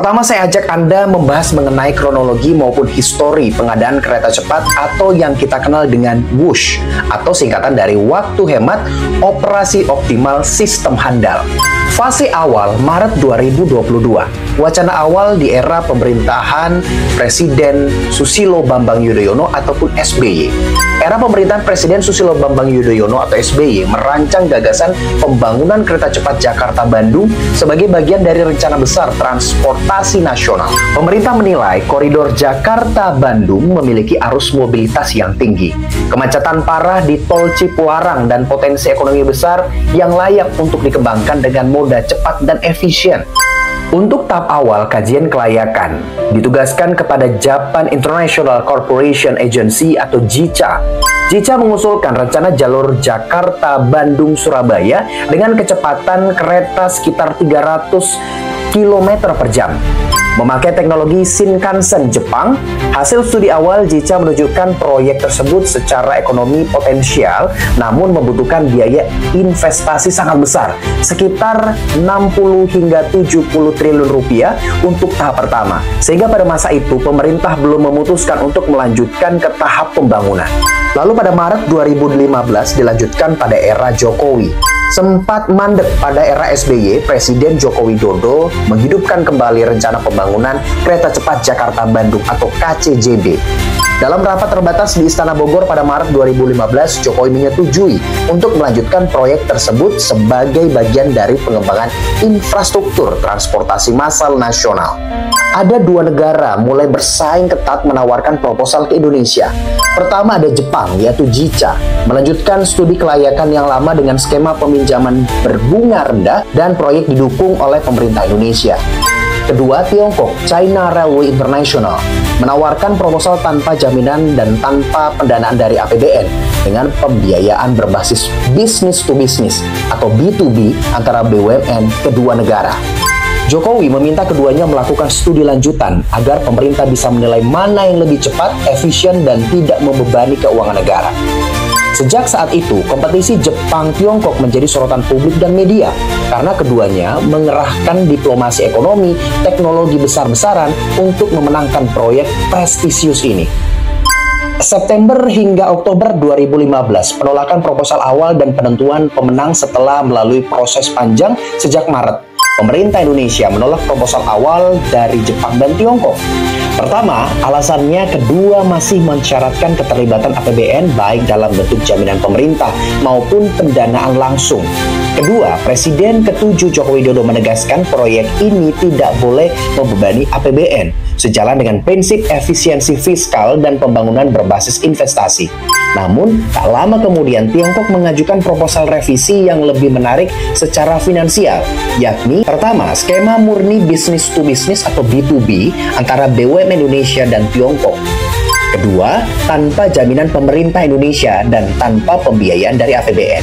Pertama, saya ajak Anda membahas mengenai kronologi maupun histori pengadaan kereta cepat atau yang kita kenal dengan WUSH atau singkatan dari Waktu Hemat, Operasi Optimal, Sistem Handal. Fase awal Maret 2022. Wacana awal di era pemerintahan Presiden Susilo Bambang Yudhoyono ataupun SBY. Era pemerintahan Presiden Susilo Bambang Yudhoyono atau SBY merancang gagasan pembangunan kereta cepat Jakarta-Bandung sebagai bagian dari rencana besar transportasi nasional. Pemerintah menilai koridor Jakarta-Bandung memiliki arus mobilitas yang tinggi, kemacetan parah di Tol Cipularang, dan potensi ekonomi besar yang layak untuk dikembangkan dengan moda cepat dan efisien. Untuk tahap awal kajian kelayakan ditugaskan kepada Japan International Corporation Agency atau JICA. JICA mengusulkan rencana jalur Jakarta-Bandung-Surabaya dengan kecepatan kereta sekitar 300 km per jam. Memakai teknologi Shinkansen Jepang, hasil studi awal JICA menunjukkan proyek tersebut secara ekonomi potensial, namun membutuhkan biaya investasi sangat besar, sekitar 60 hingga 70 triliun rupiah untuk tahap pertama. Sehingga pada masa itu, pemerintah belum memutuskan untuk melanjutkan ke tahap pembangunan. Lalu pada Maret 2015 dilanjutkan pada era Jokowi. Sempat mandek pada era SBY, Presiden Joko Widodo menghidupkan kembali rencana pembangunan kereta cepat Jakarta-Bandung atau KCJB. Dalam rapat terbatas di Istana Bogor pada Maret 2015, Jokowi menyetujui untuk melanjutkan proyek tersebut sebagai bagian dari pengembangan infrastruktur transportasi massal nasional. Ada dua negara mulai bersaing ketat menawarkan proposal ke Indonesia. Pertama ada Jepang, yaitu JICA, melanjutkan studi kelayakan yang lama dengan skema peminjaman berbunga rendah dan proyek didukung oleh pemerintah Indonesia. Kedua, Tiongkok, China Railway International, menawarkan proposal tanpa jaminan dan tanpa pendanaan dari APBN dengan pembiayaan berbasis business to business atau B2B antara BUMN kedua negara. Jokowi meminta keduanya melakukan studi lanjutan agar pemerintah bisa menilai mana yang lebih cepat, efisien, dan tidak membebani keuangan negara. Sejak saat itu, kompetisi Jepang-Tiongkok menjadi sorotan publik dan media karena keduanya mengerahkan diplomasi ekonomi, teknologi besar-besaran untuk memenangkan proyek prestisius ini. September hingga Oktober 2015, penolakan proposal awal dan penentuan pemenang setelah melalui proses panjang sejak Maret. Pemerintah Indonesia menolak proposal awal dari Jepang dan Tiongkok. Pertama, alasannya kedua masih mensyaratkan keterlibatan APBN baik dalam bentuk jaminan pemerintah maupun pendanaan langsung. Kedua, Presiden ke-7 Joko Widodo menegaskan proyek ini tidak boleh membebani APBN, sejalan dengan prinsip efisiensi fiskal dan pembangunan berbasis investasi. Namun, tak lama kemudian Tiongkok mengajukan proposal revisi yang lebih menarik secara finansial, yakni pertama, skema murni business to business atau B2B antara BUMN Indonesia dan Tiongkok. Kedua, tanpa jaminan pemerintah Indonesia dan tanpa pembiayaan dari APBN.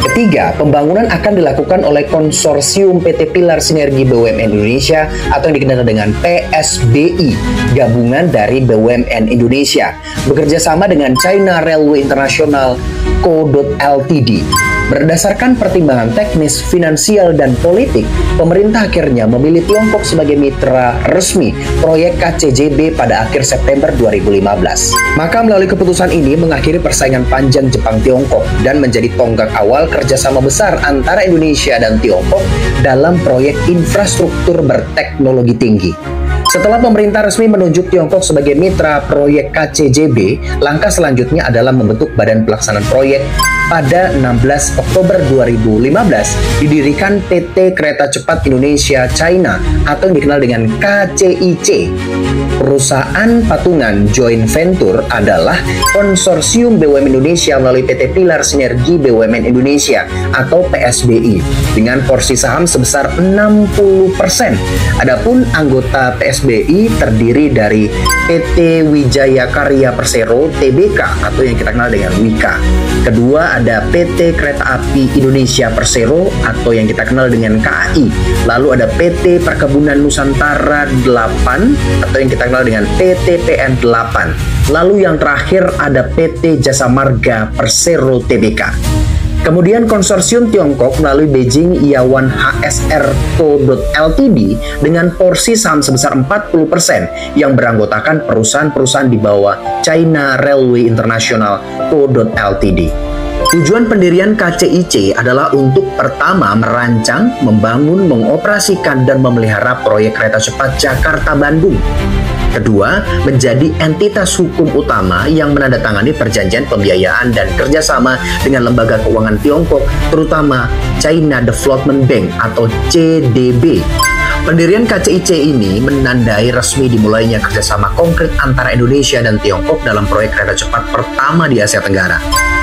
Ketiga, pembangunan akan dilakukan oleh konsorsium PT Pilar Sinergi BUMN Indonesia atau yang dikenal dengan PSBI, gabungan dari BUMN Indonesia, bekerja sama dengan China Railway International Co. Ltd. Berdasarkan pertimbangan teknis, finansial, dan politik, pemerintah akhirnya memilih Tiongkok sebagai mitra resmi proyek KCJB pada akhir September 2015. Maka melalui keputusan ini mengakhiri persaingan panjang Jepang-Tiongkok dan menjadi tonggak awal kerjasama besar antara Indonesia dan Tiongkok dalam proyek infrastruktur berteknologi tinggi. Setelah pemerintah resmi menunjuk Tiongkok sebagai mitra proyek KCJB, langkah selanjutnya adalah membentuk Badan Pelaksanaan Proyek. Pada 16 Oktober 2015, didirikan PT Kereta Cepat Indonesia China atau yang dikenal dengan KCIC. Perusahaan patungan joint venture adalah konsorsium BUMN Indonesia melalui PT Pilar Sinergi BUMN Indonesia atau PSBI dengan porsi saham sebesar 60%. Adapun anggota PSBI terdiri dari PT Wijaya Karya Persero Tbk atau yang kita kenal dengan WIKA. Kedua ada PT Kereta Api Indonesia Persero atau yang kita kenal dengan KAI. Lalu ada PT Perkebunan Nusantara 8 atau yang kita kenal dengan PTPN 8. Lalu yang terakhir ada PT Jasa Marga Persero Tbk. Kemudian konsorsium Tiongkok melalui Beijing Yawan HSR Co. Ltd dengan porsi saham sebesar 40% yang beranggotakan perusahaan-perusahaan di bawah China Railway International Co. Ltd. Tujuan pendirian KCIC adalah untuk pertama merancang, membangun, mengoperasikan, dan memelihara proyek kereta cepat Jakarta-Bandung. Kedua, menjadi entitas hukum utama yang menandatangani perjanjian pembiayaan dan kerjasama dengan lembaga keuangan Tiongkok, terutama China Development Bank atau CDB. Pendirian KCIC ini menandai resmi dimulainya kerjasama konkret antara Indonesia dan Tiongkok dalam proyek kereta cepat pertama di Asia Tenggara.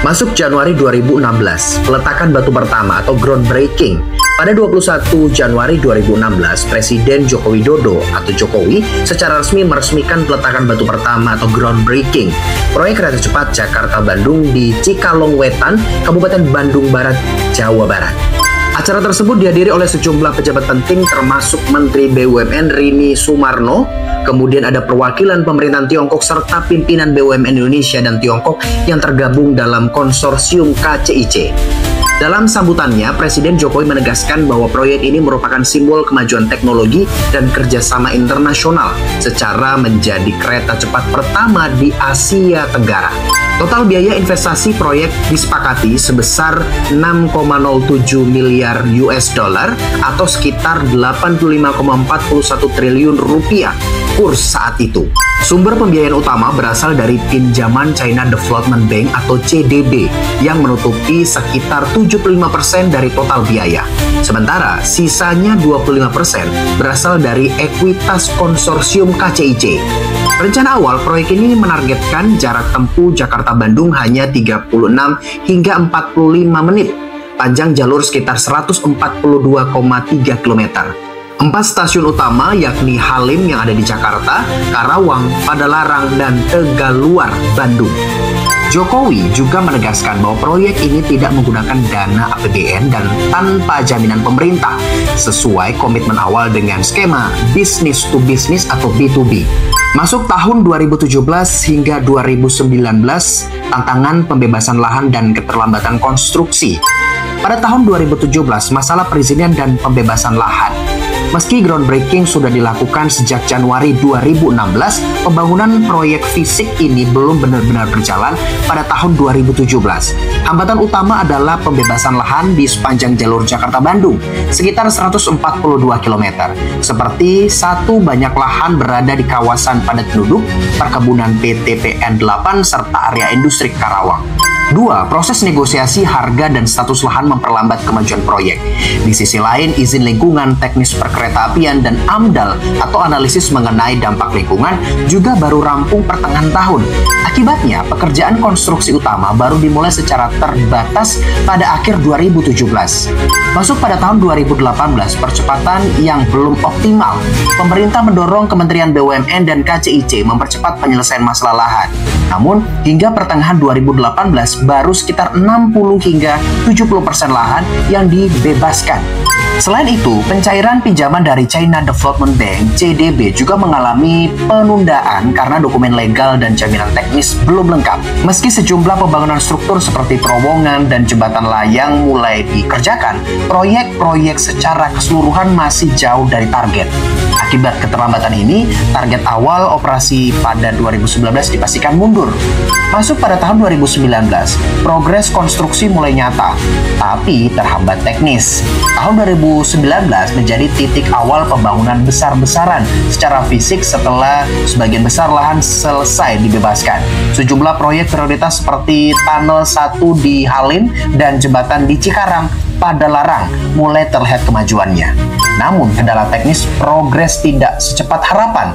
Masuk Januari 2016, peletakan batu pertama atau groundbreaking. Pada 21 Januari 2016, Presiden Joko Widodo atau Jokowi secara resmi meresmikan peletakan batu pertama atau groundbreaking proyek kereta cepat Jakarta-Bandung di Cikalongwetan, Kabupaten Bandung Barat, Jawa Barat. Acara tersebut dihadiri oleh sejumlah pejabat penting termasuk Menteri BUMN Rini Sumarno, kemudian ada perwakilan pemerintahan Tiongkok serta pimpinan BUMN Indonesia dan Tiongkok yang tergabung dalam konsorsium KCIC. Dalam sambutannya, Presiden Jokowi menegaskan bahwa proyek ini merupakan simbol kemajuan teknologi dan kerjasama internasional secara menjadi kereta cepat pertama di Asia Tenggara. Total biaya investasi proyek disepakati sebesar 6,07 miliar US dollar atau sekitar 85,41 triliun rupiah kurs saat itu. Sumber pembiayaan utama berasal dari pinjaman China Development Bank atau CDB yang menutupi sekitar 75% dari total biaya. Sementara sisanya 25% berasal dari ekuitas konsorsium KCIC. Rencana awal proyek ini menargetkan jarak tempuh Jakarta-Bandung hanya 36 hingga 45 menit. Panjang jalur sekitar 142,3 km. 4 stasiun utama yakni Halim yang ada di Jakarta, Karawang, Padalarang, dan Tegaluar, Bandung. Jokowi juga menegaskan bahwa proyek ini tidak menggunakan dana APBN dan tanpa jaminan pemerintah, sesuai komitmen awal dengan skema business to business atau B2B. Masuk tahun 2017 hingga 2019, tantangan pembebasan lahan dan keterlambatan konstruksi. Pada tahun 2017, masalah perizinan dan pembebasan lahan. Meski groundbreaking sudah dilakukan sejak Januari 2016, pembangunan proyek fisik ini belum benar-benar berjalan pada tahun 2017. Hambatan utama adalah pembebasan lahan di sepanjang jalur Jakarta-Bandung, sekitar 142 km. Seperti satu, banyak lahan berada di kawasan padat penduduk, perkebunan PT PN 8, serta area industri Karawang. 2. Proses negosiasi harga dan status lahan memperlambat kemajuan proyek. Di sisi lain, izin lingkungan, teknis perkeretaapian, dan AMDAL atau analisis mengenai dampak lingkungan juga baru rampung pertengahan tahun. Akibatnya, pekerjaan konstruksi utama baru dimulai secara terbatas pada akhir 2017. Masuk pada tahun 2018, percepatan yang belum optimal. Pemerintah mendorong Kementerian BUMN dan KCIC mempercepat penyelesaian masalah lahan. Namun, hingga pertengahan 2018, baru sekitar 60 hingga 70% lahan yang dibebaskan. Selain itu, pencairan pinjaman dari China Development Bank (CDB) juga mengalami penundaan karena dokumen legal dan jaminan teknis belum lengkap. Meski sejumlah pembangunan struktur seperti terowongan dan jembatan layang mulai dikerjakan, proyek-proyek secara keseluruhan masih jauh dari target. Akibat keterlambatan ini, target awal operasi pada 2019 dipastikan mundur. Masuk pada tahun 2019, progres konstruksi mulai nyata, tapi terhambat teknis. Tahun 2019 menjadi titik awal pembangunan besar-besaran secara fisik setelah sebagian besar lahan selesai dibebaskan. Sejumlah proyek prioritas seperti Tunnel 1 di Halim dan jembatan di Cikarang, Padalarang mulai terlihat kemajuannya. Namun, kendala teknis progres tidak secepat harapan.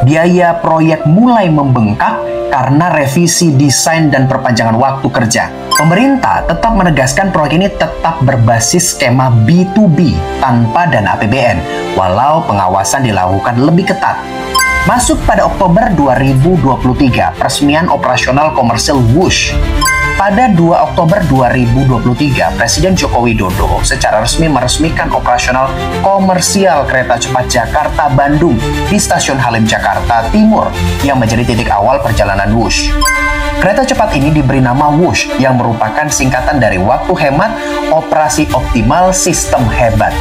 Biaya proyek mulai membengkak karena revisi desain dan perpanjangan waktu kerja. Pemerintah tetap menegaskan proyek ini tetap berbasis skema B2B tanpa dana APBN, walau pengawasan dilakukan lebih ketat. Masuk pada Oktober 2023, peresmian operasional komersil WUSH. Pada 2 Oktober 2023, Presiden Joko Widodo secara resmi meresmikan operasional komersial kereta cepat Jakarta-Bandung di Stasiun Halim Jakarta Timur yang menjadi titik awal perjalanan Wush. Kereta cepat ini diberi nama Wush yang merupakan singkatan dari waktu hemat, operasi optimal, sistem hebat.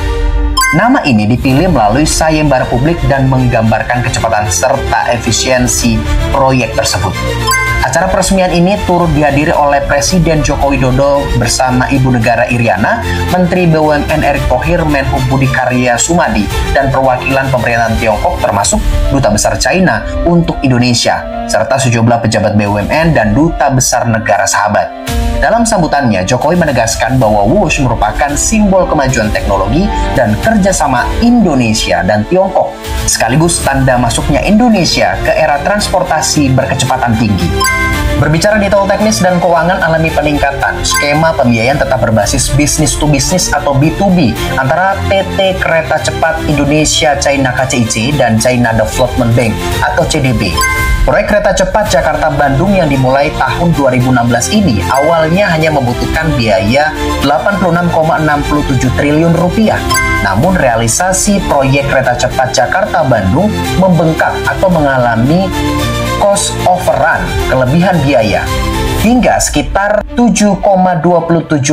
Nama ini dipilih melalui sayembara publik dan menggambarkan kecepatan serta efisiensi proyek tersebut. Acara peresmian ini turut dihadiri oleh Presiden Joko Widodo bersama Ibu Negara Iriana, Menteri BUMN Erick Thohir, Menhub Budi Karya Sumadi, dan perwakilan pemerintahan Tiongkok termasuk Duta Besar China untuk Indonesia, serta sejumlah pejabat BUMN dan Duta Besar negara sahabat. Dalam sambutannya, Jokowi menegaskan bahwa Wush merupakan simbol kemajuan teknologi dan kerjasama Indonesia dan Tiongkok, sekaligus tanda masuknya Indonesia ke era transportasi berkecepatan tinggi. Berbicara detail teknis dan keuangan alami peningkatan, skema pembiayaan tetap berbasis business to business atau B2B antara PT Kereta Cepat Indonesia China KCIC dan China Development Bank atau CDB. Proyek kereta cepat Jakarta-Bandung yang dimulai tahun 2016 ini awalnya hanya membutuhkan biaya 86,67 triliun rupiah. Namun realisasi proyek kereta cepat Jakarta-Bandung membengkak atau mengalami cost overrun, kelebihan biaya, hingga sekitar 7,27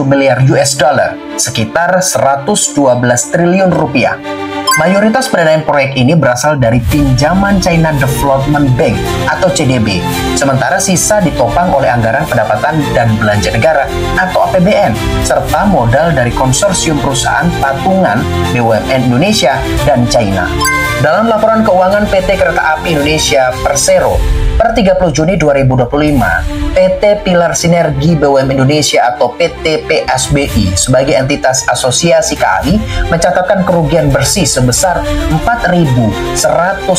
miliar US dollar, sekitar 112 triliun rupiah. Mayoritas pendanaan proyek ini berasal dari pinjaman China Development Bank atau CDB, sementara sisa ditopang oleh anggaran pendapatan dan belanja negara atau APBN, serta modal dari konsorsium perusahaan patungan BUMN Indonesia dan China. Dalam laporan keuangan PT Kereta Api Indonesia Persero, per 30 Juni 2025, PT Pilar Sinergi BUMN Indonesia atau PT PSBI sebagai entitas asosiasi KAI mencatatkan kerugian bersih sebesar 4.195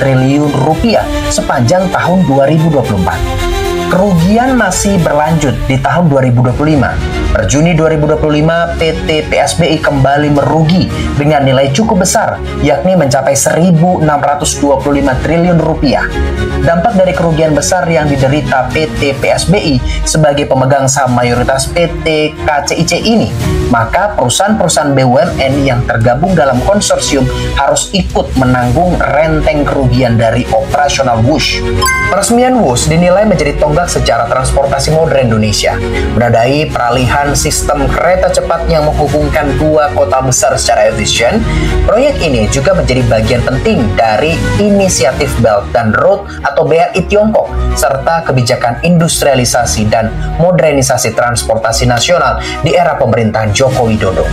triliun rupiah sepanjang tahun 2024. Kerugian masih berlanjut di tahun 2025. Per Juni 2025, PT PSBI kembali merugi dengan nilai cukup besar, yakni mencapai 1.625 triliun rupiah. Dampak dari kerugian besar yang diderita PT PSBI sebagai pemegang saham mayoritas PT KCIC ini, maka perusahaan-perusahaan BUMN yang tergabung dalam konsorsium harus ikut menanggung renteng kerugian dari operasional Wush. Peresmian Wush dinilai menjadi tonggak sejarah transportasi modern Indonesia, menandai peralihan sistem kereta cepat yang menghubungkan dua kota besar secara efisien. Proyek ini juga menjadi bagian penting dari inisiatif Belt and Road atau BRI Tiongkok, serta kebijakan industrialisasi dan modernisasi transportasi nasional di era pemerintahan Joko Widodo.